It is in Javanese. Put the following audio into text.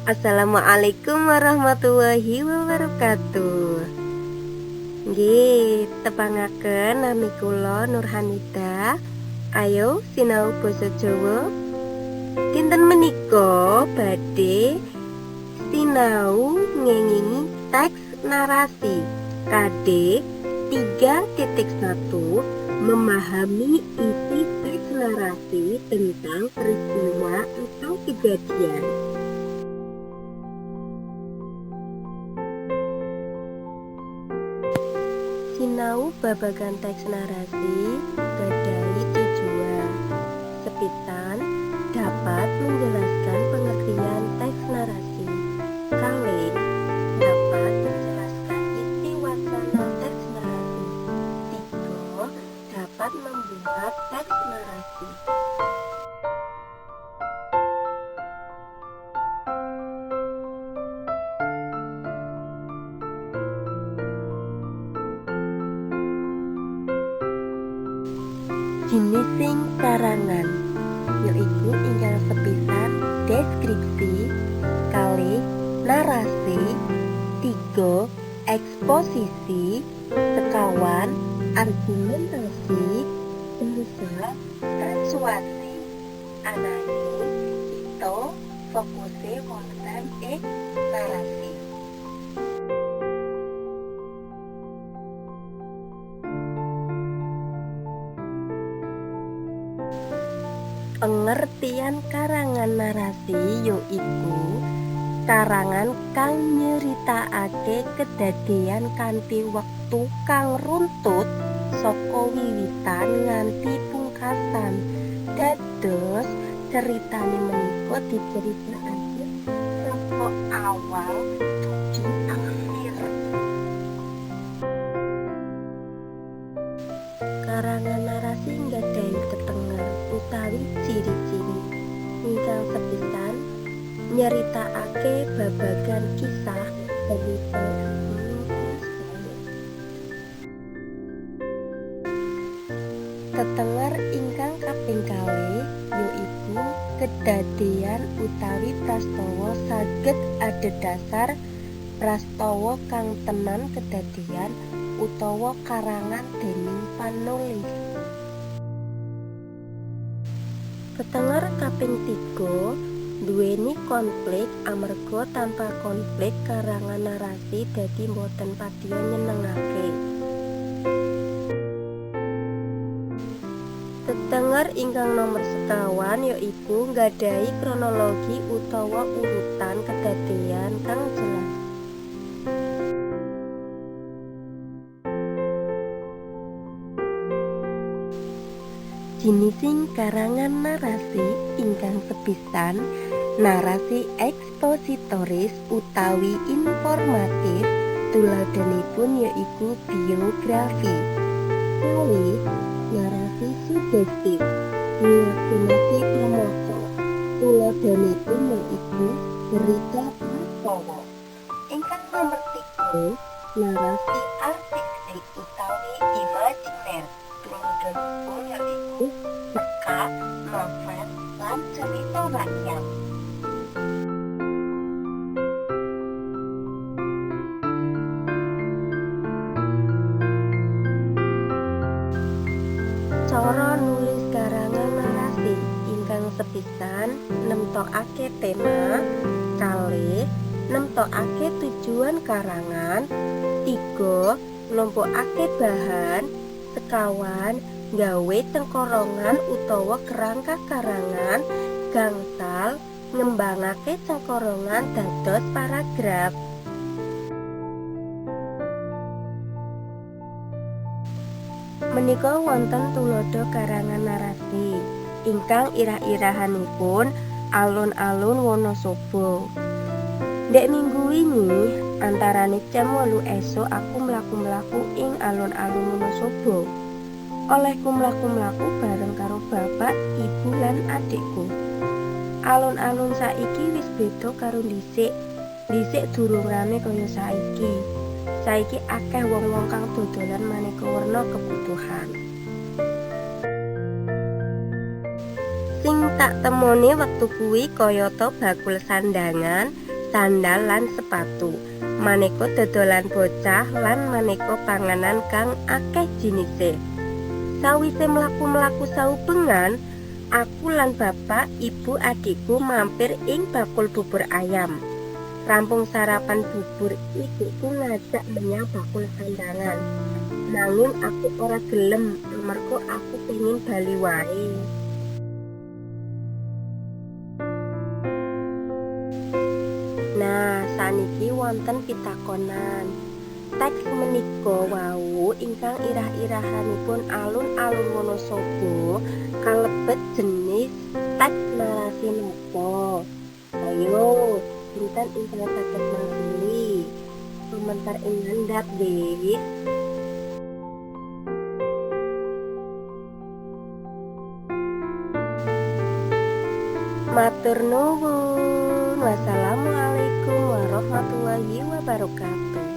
Assalamualaikum warahmatullahi wabarakatuh. Nggih, tepangaken nami kula Nurhanida. Ayo sinau basa Jawa. Dinten menika badhe sinau ngengingi teks narasi KD 3.1 memahami isi teks narasi tentang peristiwa atau kejadian. Sinau babagan teks narasi gadhahi tujuan sepisan dapat menjelaskan pengertian teks narasi, kalih dapat menjelaskan isi wacana teks narasi, tiga dapat membuat teks narasi. Jinising karangan yaiku ingkang sepisan deskripsi, kalih narasi, tiga eksposisi, sekawan argumentasi, bangsa persuasi. Ananging kita fokuse wonten ing narasi. Pengertian karangan narasi yaiku karangan kang nyeritakake kedadian kanthi wektu kang runtut saka wiwitan nganti pungkasan. Dados ceritane menika diceritakake saka awal tuju akhir. Karangan narasi nggadhahi tetengen utawi ciri-ciri ingkang sepisan nyeritakake babagan kisah cerita. Tetenger ingkang kaping kalih yaiku kedadian utawi prastawa saged adhedhasar prastawa kang tenan kedadian utawa karangan dening panulis. Tetenger kaping 3 duweni konflik, amarga tanpa konflik karangan narasi dadi boten patiya nyenengake. Tetenger ingkang nomor sekawan yaiku nggadhahi kronologi utawa urutan kedadian kang jelas. Jinising karangan narasi ingkang sepisan narasi ekspositoris utawi informatif, tuladhanipun yaiku biografi. Kalih narasi sugestif, nyakinaké promoko, tuladhanipun yaiku berita prastawa. Ingkang nomor 3 narasi artistik utawi imajiner, tuladhanipun yaiku cerita, novel, lan cerita rakyat. Cara nulis karangan narasi ingkang sepisan nemtokake tema, kalih nemtokake tujuan karangan, tiga nglompokake bahan, sekawan gawe tengkorongan utawa kerangka karangan, gangsal ngembangake tengkorongan dados paragraf. Menika wonten tuladha karangan narasi ingkang irah-irahanipun alun-alun Wonosobo. Ndek minggu wingi antarane jam 8 esuk aku mlaku-mlaku ing alun-alun Wonosobo. Olehku mlaku-mlaku bareng karo bapak, ibu lan adikku. Alun-alun saiki wis beda karo dhisik. Dhisik durung rame kaya saiki. Saiki akeh wong-wong kang dodolan maneka werna kebutuhan. Sing tak temoni wektu kuwi kayata bakul sandangan, sandal lan sepatu. Maneka dodolan bocah lan maneka panganan kang akeh jinise. Sawise mlaku-mlaku saubengan, aku lan bapak, ibu, adikku mampir ing bakul bubur ayam. Rampung sarapan bubur, ibuku ngajak menyang bakul sandangan. Nanging aku ora gelem, amarga aku pengin bali wae. Nah, saniki wonten pitakonan. Teks menika wau ingkang irah-irahanipun alun-alun Wonosobo kalebet jenis teks narasi napa? Ayo, sinten ingkang saged mangsuli komentar ing ngandhap nggih. Matur nuwun. Wassalamualaikum warahmatullahi wabarakatuh.